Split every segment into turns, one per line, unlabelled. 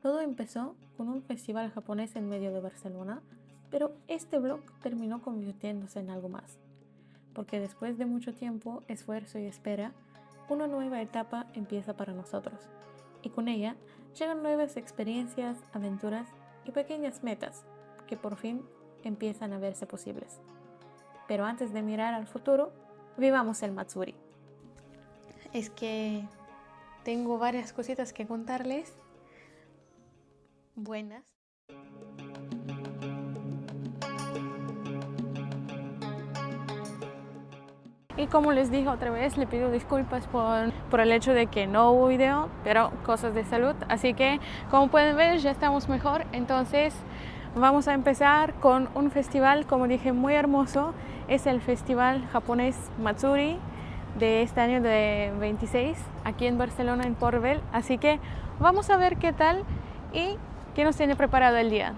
Todo empezó con un festival japonés en medio de Barcelona, pero este blog terminó convirtiéndose en algo más, porque después de mucho tiempo, esfuerzo y espera, una nueva etapa empieza para nosotros, y con ella llegan nuevas experiencias, aventuras y pequeñas metas que por fin empiezan a verse posibles. Pero antes de mirar al futuro, vivamos el Matsuri. Es que tengo varias cositas que contarles. Buenas. Y como les dije otra vez, le pido disculpas por el hecho de que no hubo video, pero cosas de salud. Así que, como pueden ver, ya estamos mejor. Entonces, vamos a empezar con un festival, como dije, muy hermoso. Es el festival japonés Matsuri de este año de 26, aquí en Barcelona, en Port Bell. Así que, vamos a ver qué tal y qué nos tiene preparado el día.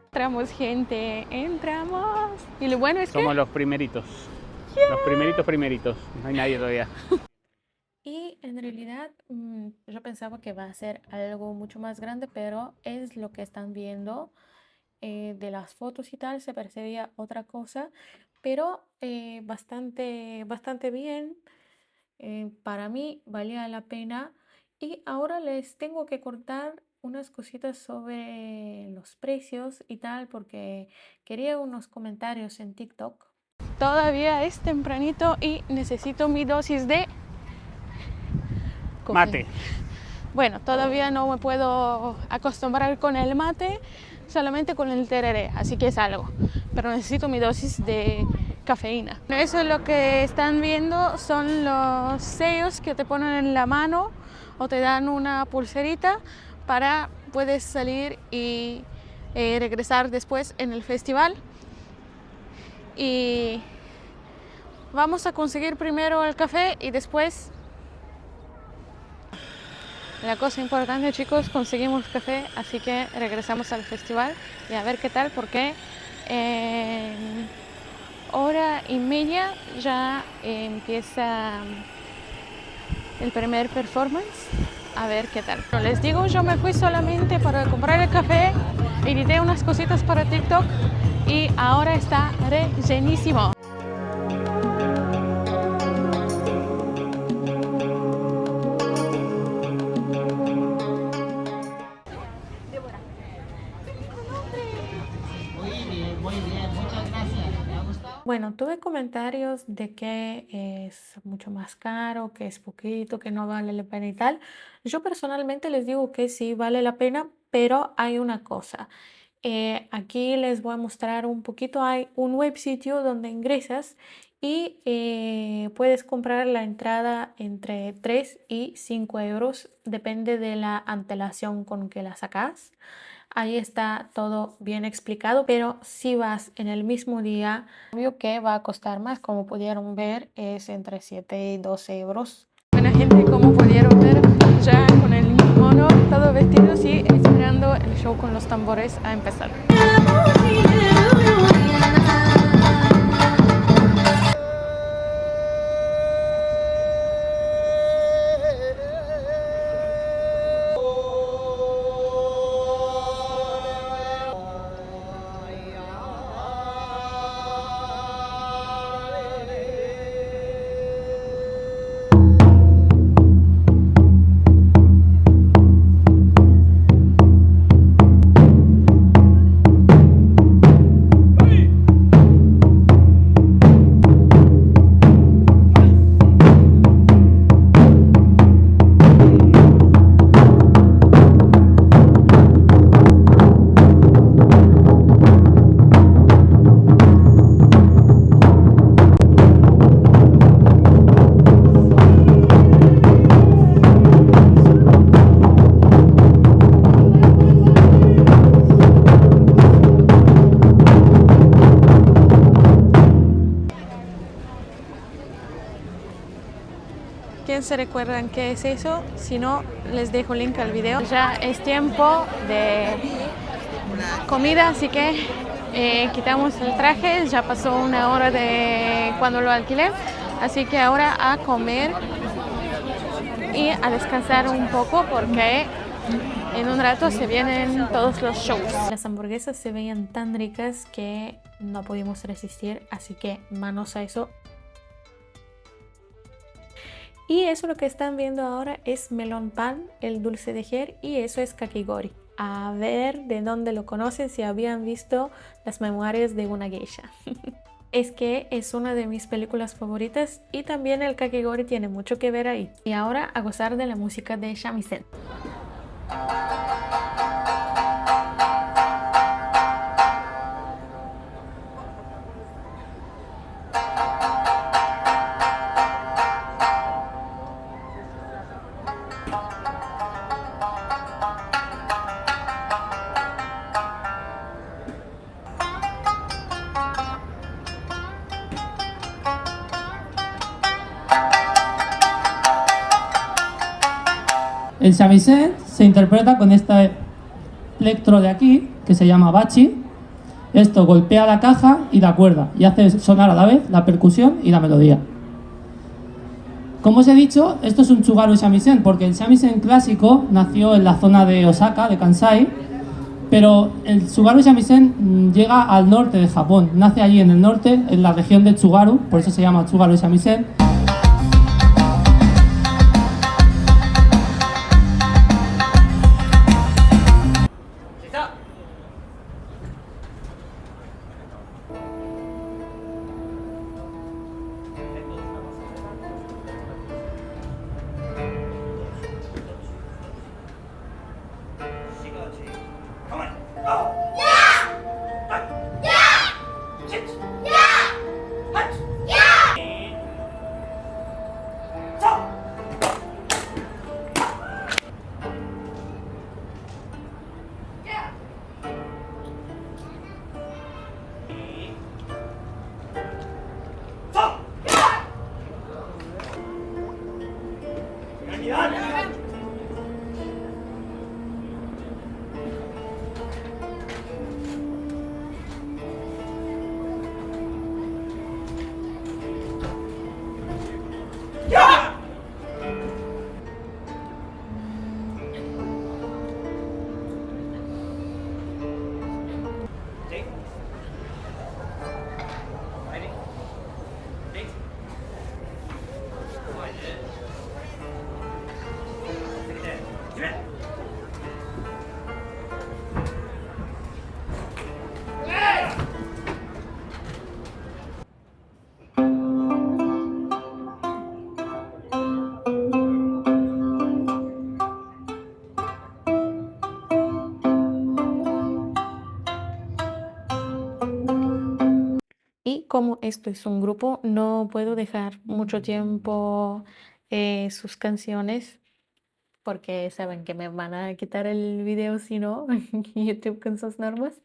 Entramos, gente, entramos. Y lo bueno es que
somos los primeritos.
Yeah.
Los primeritos. No hay nadie todavía.
Y en realidad yo pensaba que va a ser algo mucho más grande, pero es lo que están viendo. De las fotos y tal se percibía otra cosa, pero bastante bien. Para mí valía la pena. Y ahora les tengo que contar unas cositas sobre los precios y tal, porque quería unos comentarios en TikTok. Todavía es tempranito y necesito mi dosis de
mate.
Bueno, todavía no me puedo acostumbrar con el mate, solamente con el tereré, así que es algo. Pero necesito mi dosis de cafeína. Eso es lo que están viendo, son los sellos que te ponen en la mano o te dan una pulserita para puedes salir y regresar después en el festival. Y vamos a conseguir primero el café y después... La cosa importante, chicos, conseguimos café, así que regresamos al festival y a ver qué tal, porque en hora y media ya empieza el primer performance. A ver qué tal. No, les digo, yo me fui solamente para comprar el café, edité unas cositas para TikTok y ahora está llenísimo. Bueno, tuve comentarios de que es mucho más caro, que es poquito, que no vale la pena y tal. Yo personalmente les digo que sí vale la pena, pero hay una cosa. Aquí les voy a mostrar un poquito. Hay un web sitio donde ingresas y puedes comprar la entrada entre 3 y 5 euros, depende de la antelación con que la sacas. Ahí está todo bien explicado, pero si vas en el mismo día, obvio que va a costar más. Como pudieron ver, es entre 7 y 12 euros. Buena gente, como pudieron ver, ya con el mono, todo vestidos y esperando el show con los tambores a empezar. ¿Quién se recuerdan qué es eso? Si no, les dejo link al video. Ya es tiempo de comida, así que quitamos el traje. Ya pasó una hora de cuando lo alquilé, Así que ahora a comer y a descansar un poco porque en un rato se vienen todos los shows. Las hamburguesas se veían tan ricas que no pudimos resistir, así que manos a eso. Y eso lo que están viendo ahora es melón pan, el dulce de Her, y eso es kakigori. A ver de dónde lo conocen, si habían visto las memorias de una geisha. Es que es una de mis películas favoritas y también el kakigori tiene mucho que ver ahí. Y ahora a gozar de la música de shamisen.
El shamisen se interpreta con este plectro de aquí, que se llama bachi. Esto golpea la caja y la cuerda y hace sonar a la vez la percusión y la melodía. Como os he dicho, esto es un tsugaru shamisen, porque el shamisen clásico nació en la zona de Osaka, de Kansai, pero el tsugaru shamisen llega al norte de Japón, nace allí en el norte, en la región de Tsugaru, por eso se llama tsugaru shamisen.
Y como esto es un grupo, no puedo dejar mucho tiempo sus canciones porque saben que me van a quitar el video si no, YouTube con sus normas.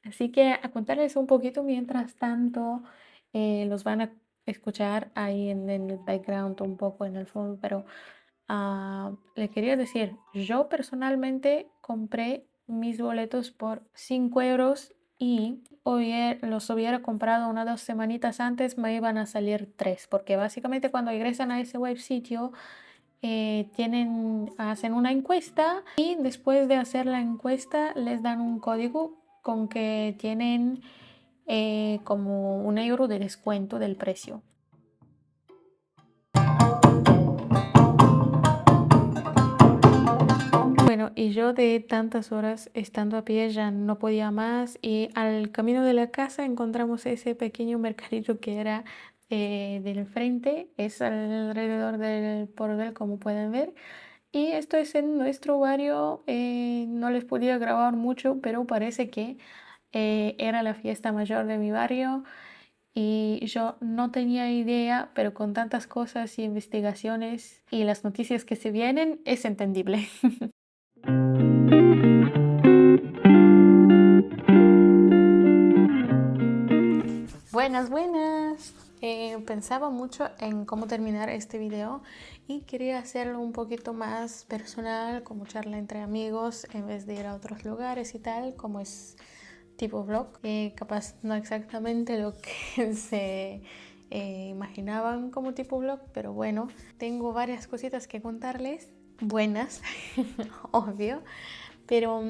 Así que a contarles un poquito mientras tanto, los van a escuchar ahí en el background un poco en el fondo, pero le quería decir, yo personalmente compré mis boletos por 5 euros y los hubiera comprado 1 o 2 semanitas antes, me iban a salir 3, porque básicamente cuando ingresan a ese web sitio hacen una encuesta y después de hacer la encuesta les dan un código con que tienen como 1 euro de descuento del precio. Bueno, y yo de tantas horas estando a pie ya no podía más y al camino de la casa encontramos ese pequeño mercadito que era del frente, es alrededor del Porvel como pueden ver. Y esto es en nuestro barrio, no les podía grabar mucho, pero parece que era la fiesta mayor de mi barrio y yo no tenía idea, pero con tantas cosas y investigaciones y las noticias que se vienen, es entendible. Buenas, buenas. Pensaba mucho en cómo terminar este video y quería hacerlo un poquito más personal, como charla entre amigos, en vez de ir a otros lugares y tal, como es tipo vlog. Capaz no exactamente lo que se imaginaban como tipo blog, pero bueno, tengo varias cositas que contarles, buenas, obvio, pero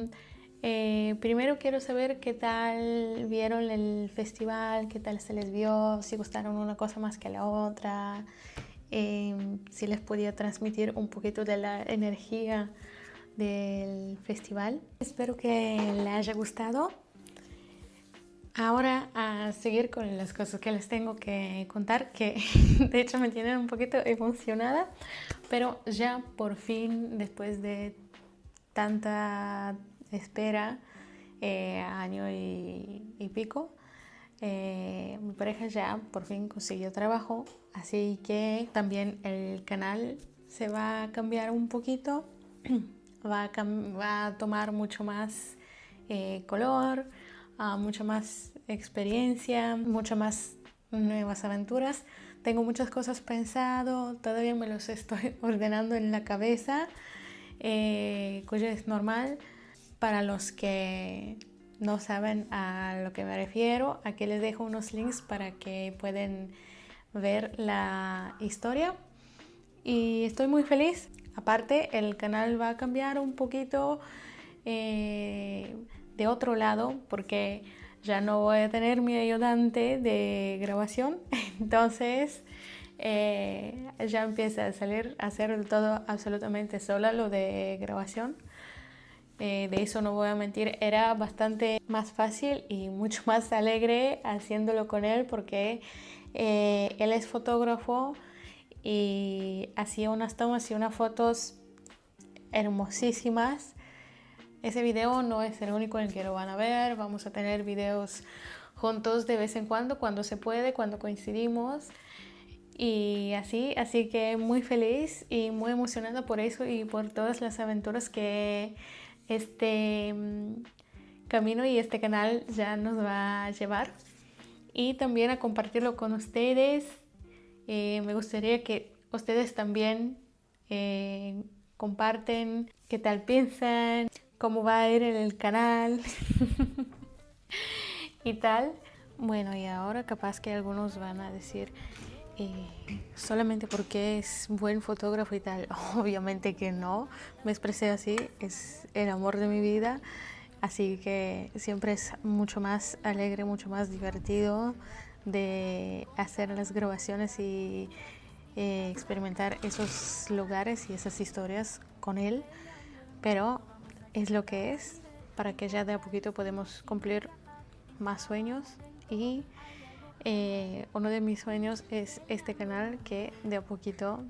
primero quiero saber qué tal vieron el festival, qué tal se les vio, si gustaron una cosa más que la otra, si les podía transmitir un poquito de la energía del festival. Espero que les haya gustado. Ahora a seguir con las cosas que les tengo que contar, que de hecho me tienen un poquito emocionada, pero ya por fin, después de tanta espera, año y pico, mi pareja ya por fin consiguió trabajo, así que también el canal se va a cambiar un poquito, va a tomar mucho más color, mucha más experiencia, muchas más nuevas aventuras. Tengo muchas cosas pensado, todavía me los estoy ordenando en la cabeza, cuyo es normal. Para los que no saben a lo que me refiero, aquí les dejo unos links para que puedan ver la historia. Y estoy muy feliz. Aparte, el canal va a cambiar un poquito de otro lado, porque ya no voy a tener mi ayudante de grabación. Entonces ya empieza a hacer todo absolutamente sola, lo de grabación. De eso no voy a mentir, era bastante más fácil y mucho más alegre haciéndolo con él, porque él es fotógrafo y hacía unas tomas y unas fotos hermosísimas. Ese video no es el único en el que lo van a ver, vamos a tener videos juntos de vez en cuando se puede, cuando coincidimos. Y así que muy feliz y muy emocionada por eso y por todas las aventuras que este camino y este canal ya nos va a llevar, y también a compartirlo con ustedes. Me gustaría que ustedes también comparten qué tal piensan, cómo va a ir en el canal y tal. Bueno, y ahora capaz que algunos van a decir solamente porque es buen fotógrafo y tal. Obviamente que no, me expresé así, es el amor de mi vida, así que siempre es mucho más alegre, mucho más divertido de hacer las grabaciones y experimentar esos lugares y esas historias con él, pero es lo que es, para que ya de a poquito podemos cumplir más sueños. Y uno de mis sueños es este canal, que de a poquito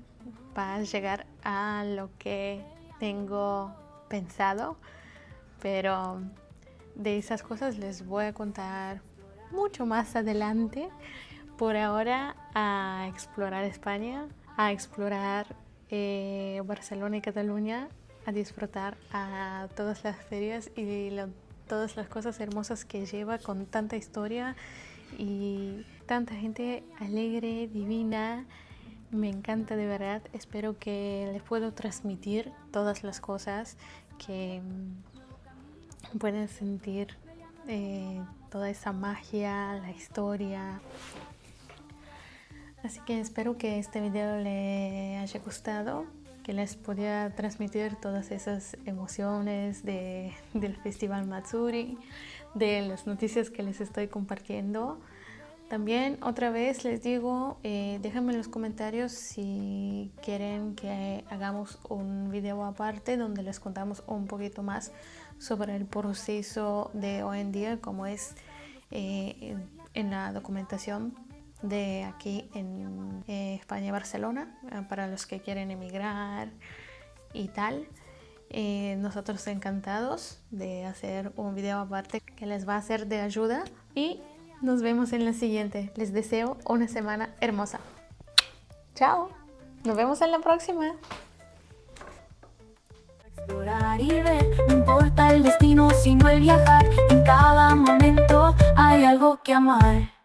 va a llegar a lo que tengo pensado, pero de esas cosas les voy a contar mucho más adelante. Por ahora, a explorar España, a explorar Barcelona y Cataluña, a disfrutar a todas las ferias y todas las cosas hermosas que lleva, con tanta historia y tanta gente alegre, divina. Me encanta, de verdad. Espero que les puedo transmitir todas las cosas, que pueden sentir toda esa magia, la historia. Así que espero que este video les haya gustado, que les pueda transmitir todas esas emociones del Festival Matsuri, de las noticias que les estoy compartiendo. También otra vez les digo, déjenme en los comentarios si quieren que hagamos un video aparte donde les contamos un poquito más sobre el proceso de hoy en día, como es en la documentación de aquí en España y Barcelona, para los que quieren emigrar y tal. Nosotros encantados de hacer un video aparte que les va a ser de ayuda, y nos vemos en la siguiente. Les deseo una semana hermosa. Chao, nos vemos en la próxima.
Explorar y ver, no importa el destino sino el viajar, en cada momento hay algo que amar.